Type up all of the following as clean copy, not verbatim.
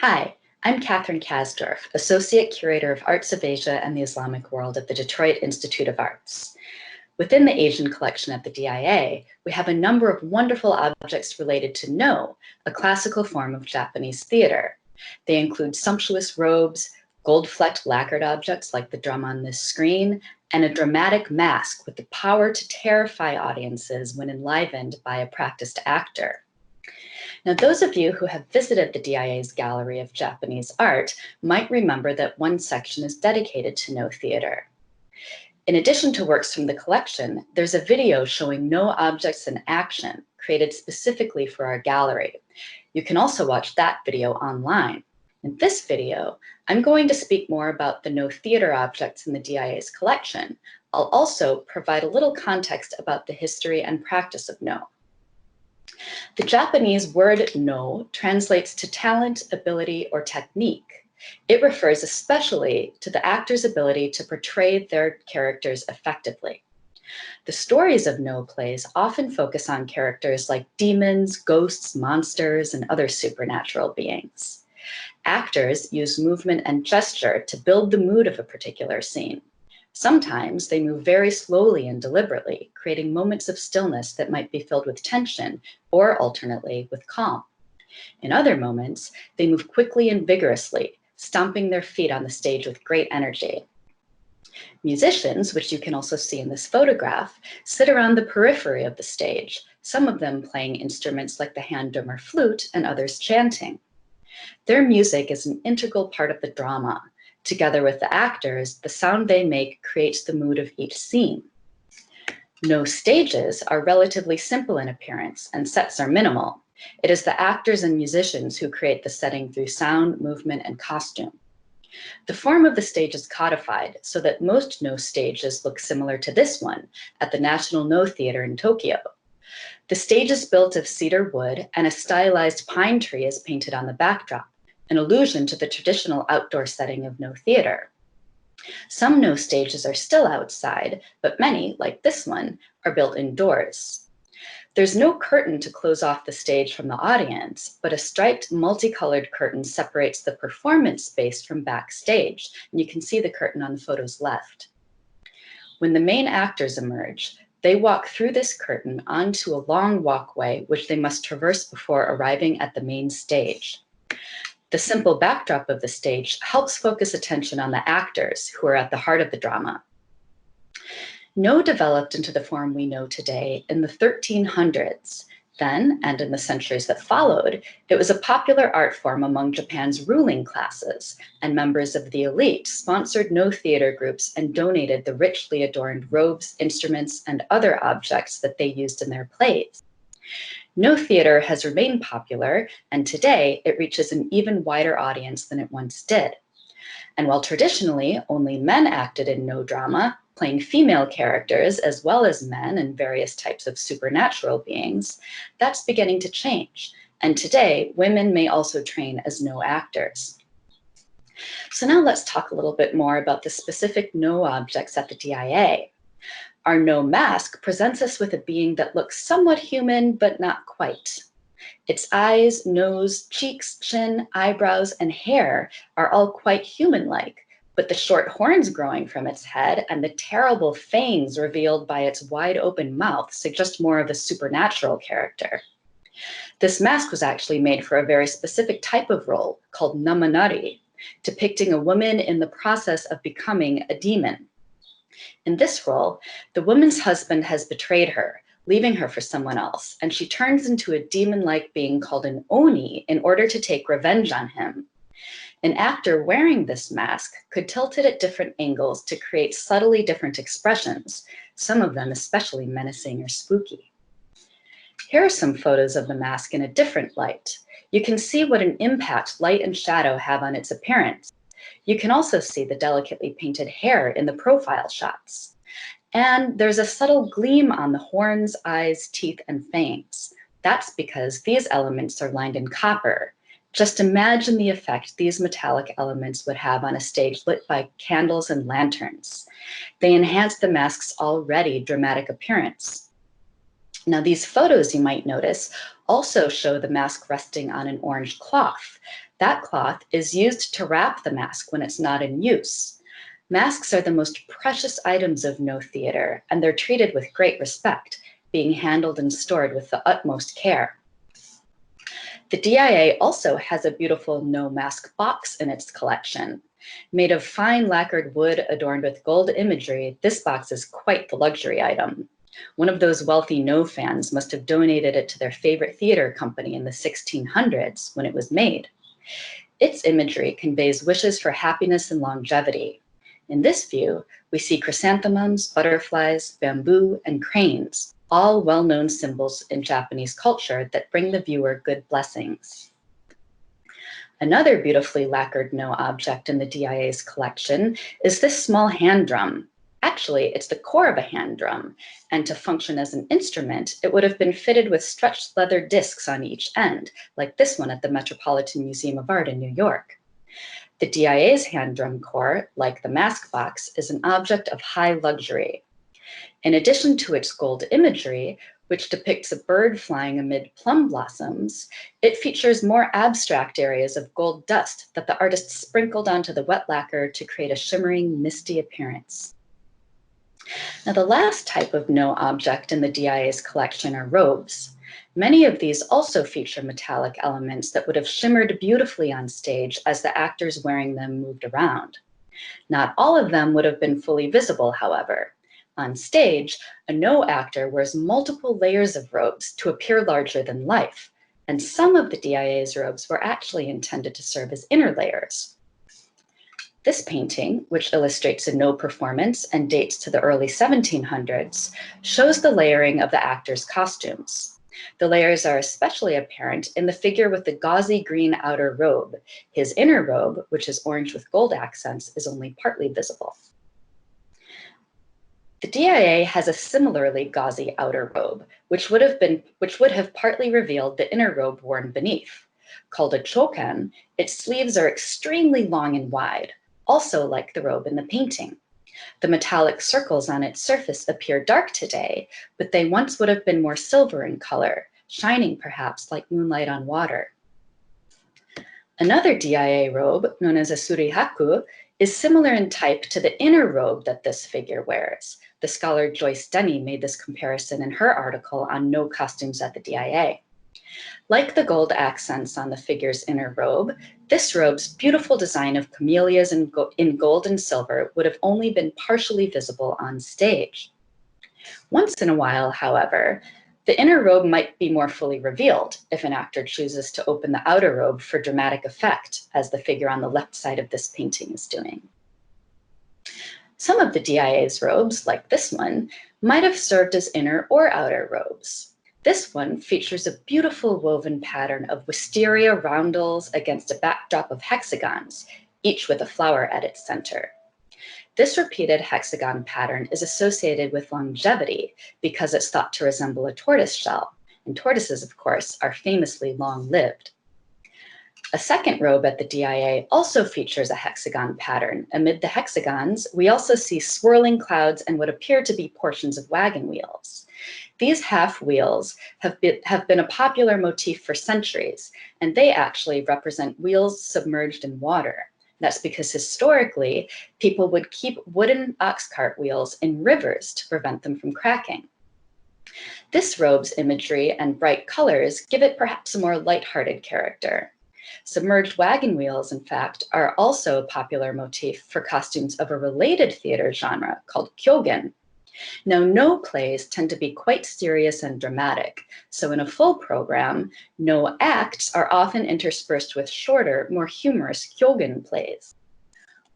Hi, I'm Katherine Kasdorf, Associate Curator of Arts of Asia and the Islamic World at the Detroit Institute of Arts. Within the Asian collection at the DIA, we have a number of wonderful objects related to Noh, a classical form of Japanese theater. They include sumptuous robes, gold-flecked lacquered objects like the drum on this screen, and a dramatic mask with the power to terrify audiences when enlivened by a practiced actor. Now, those of you who have visited the DIA's Gallery of Japanese Art might remember that one section is dedicated to Noh Theater. In addition to works from the collection, there's a video showing Noh objects in action, created specifically for our gallery. You can also watch that video online. In this video, I'm going to speak more about the Noh Theater objects in the DIA's collection. I'll also provide a little context about the history and practice of Noh. The Japanese word Noh translates to talent, ability, or technique. It refers especially to the actor's ability to portray their characters effectively. The stories of Noh plays often focus on characters like demons, ghosts, monsters, and other supernatural beings. Actors use movement and gesture to build the mood of a particular scene. Sometimes they move very slowly and deliberately, creating moments of stillness that might be filled with tension or alternately with calm. In other moments, they move quickly and vigorously, stomping their feet on the stage with great energy. Musicians, which you can also see in this photograph, sit around the periphery of the stage, some of them playing instruments like the hand drum or flute and others chanting. Their music is an integral part of the drama. Together with the actors, the sound they make creates the mood of each scene. Noh stages are relatively simple in appearance and sets are minimal. It is the actors and musicians who create the setting through sound, movement, and costume. The form of the stage is codified so that most Noh stages look similar to this one at the National Noh Theater in Tokyo. The stage is built of cedar wood and a stylized pine tree is painted on the backdrop, an allusion to the traditional outdoor setting of Noh Theater. Some Noh stages are still outside, but many, like this one, are built indoors. There's no curtain to close off the stage from the audience, but a striped multicolored curtain separates the performance space from backstage, and you can see the curtain on the photo's left. When the main actors emerge, they walk through this curtain onto a long walkway, which they must traverse before arriving at the main stage. The simple backdrop of the stage helps focus attention on the actors who are at the heart of the drama. Noh developed into the form we know today in the 1300s. Then, and in the centuries that followed, it was a popular art form among Japan's ruling classes, and members of the elite sponsored Noh theater groups and donated the richly adorned robes, instruments, and other objects that they used in their plays. Noh theater has remained popular, and today it reaches an even wider audience than it once did. And while traditionally only men acted in Noh drama, playing female characters as well as men and various types of supernatural beings, that's beginning to change. And today, women may also train as Noh actors. So now let's talk a little bit more about the specific Noh objects at the DIA. Our Noh mask presents us with a being that looks somewhat human, but not quite. Its eyes, nose, cheeks, chin, eyebrows, and hair are all quite human-like, but the short horns growing from its head and the terrible fangs revealed by its wide-open mouth suggest more of a supernatural character. This mask was actually made for a very specific type of role called namanari, depicting a woman in the process of becoming a demon. In this role, the woman's husband has betrayed her, leaving her for someone else, and she turns into a demon-like being called an oni in order to take revenge on him. An actor wearing this mask could tilt it at different angles to create subtly different expressions, some of them especially menacing or spooky. Here are some photos of the mask in a different light. You can see what an impact light and shadow have on its appearance. You can also see the delicately painted hair in the profile shots. And there's a subtle gleam on the horns, eyes, teeth, and fangs. That's because these elements are lined in copper. Just imagine the effect these metallic elements would have on a stage lit by candles and lanterns. They enhance the mask's already dramatic appearance. Now, these photos, you might notice, also show the mask resting on an orange cloth. That cloth is used to wrap the mask when it's not in use. Masks are the most precious items of Noh Theater, and they're treated with great respect, being handled and stored with the utmost care. The DIA also has a beautiful Noh mask box in its collection. Made of fine lacquered wood adorned with gold imagery, this box is quite the luxury item. One of those wealthy Noh fans must have donated it to their favorite theater company in the 1600s when it was made. Its imagery conveys wishes for happiness and longevity. In this view, we see chrysanthemums, butterflies, bamboo, and cranes, all well-known symbols in Japanese culture that bring the viewer good blessings. Another beautifully lacquered Noh object in the DIA's collection is this small hand drum. Actually, it's the core of a hand drum, and to function as an instrument, it would have been fitted with stretched leather discs on each end, like this one at the Metropolitan Museum of Art in New York. The DIA's hand drum core, like the mask box, is an object of high luxury. In addition to its gold imagery, which depicts a bird flying amid plum blossoms, it features more abstract areas of gold dust that the artist sprinkled onto the wet lacquer to create a shimmering, misty appearance. Now, the last type of Noh object in the DIA's collection are robes. Many of these also feature metallic elements that would have shimmered beautifully on stage as the actors wearing them moved around. Not all of them would have been fully visible, however. On stage, a Noh actor wears multiple layers of robes to appear larger than life, and some of the DIA's robes were actually intended to serve as inner layers. This painting, which illustrates a Noh performance and dates to the early 1700s, shows the layering of the actors' costumes. The layers are especially apparent in the figure with the gauzy green outer robe. His inner robe, which is orange with gold accents, is only partly visible. The DIA has a similarly gauzy outer robe, which would have partly revealed the inner robe worn beneath. Called a chokan, its sleeves are extremely long and wide, also like the robe in the painting. The metallic circles on its surface appear dark today, but they once would have been more silver in color, shining perhaps like moonlight on water. Another DIA robe, known as a surihaku, is similar in type to the inner robe that this figure wears. The scholar Joyce Denny made this comparison in her article on Noh costumes at the DIA. Like the gold accents on the figure's inner robe, this robe's beautiful design of camellias in gold and silver would have only been partially visible on stage. Once in a while, however, the inner robe might be more fully revealed if an actor chooses to open the outer robe for dramatic effect, as the figure on the left side of this painting is doing. Some of the DIA's robes, like this one, might have served as inner or outer robes. This one features a beautiful woven pattern of wisteria roundels against a backdrop of hexagons, each with a flower at its center. This repeated hexagon pattern is associated with longevity because it's thought to resemble a tortoise shell, and tortoises, of course, are famously long-lived. A second robe at the DIA also features a hexagon pattern. Amid the hexagons, we also see swirling clouds and what appear to be portions of wagon wheels. These half wheels have been a popular motif for centuries, and they actually represent wheels submerged in water. That's because historically, people would keep wooden ox cart wheels in rivers to prevent them from cracking. This robe's imagery and bright colors give it perhaps a more lighthearted character. Submerged wagon wheels, in fact, are also a popular motif for costumes of a related theater genre called kyogen. Now, Noh plays tend to be quite serious and dramatic, so in a full program, Noh acts are often interspersed with shorter, more humorous kyogen plays.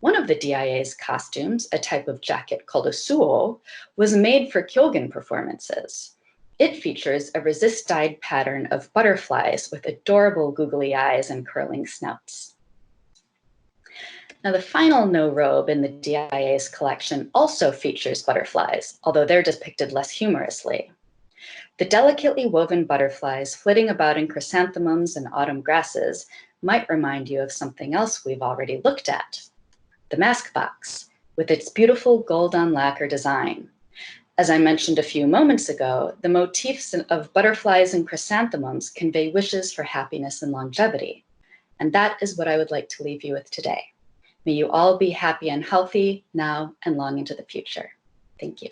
One of the DIA's costumes, a type of jacket called a suo, was made for kyogen performances. It features a resist-dyed pattern of butterflies with adorable googly eyes and curling snouts. Now, the final Noh robe in the DIA's collection also features butterflies, although they're depicted less humorously. The delicately woven butterflies flitting about in chrysanthemums and autumn grasses might remind you of something else we've already looked at, the mask box, with its beautiful gold on lacquer design. As I mentioned a few moments ago, the motifs of butterflies and chrysanthemums convey wishes for happiness and longevity. And that is what I would like to leave you with today. May you all be happy and healthy now and long into the future. Thank you.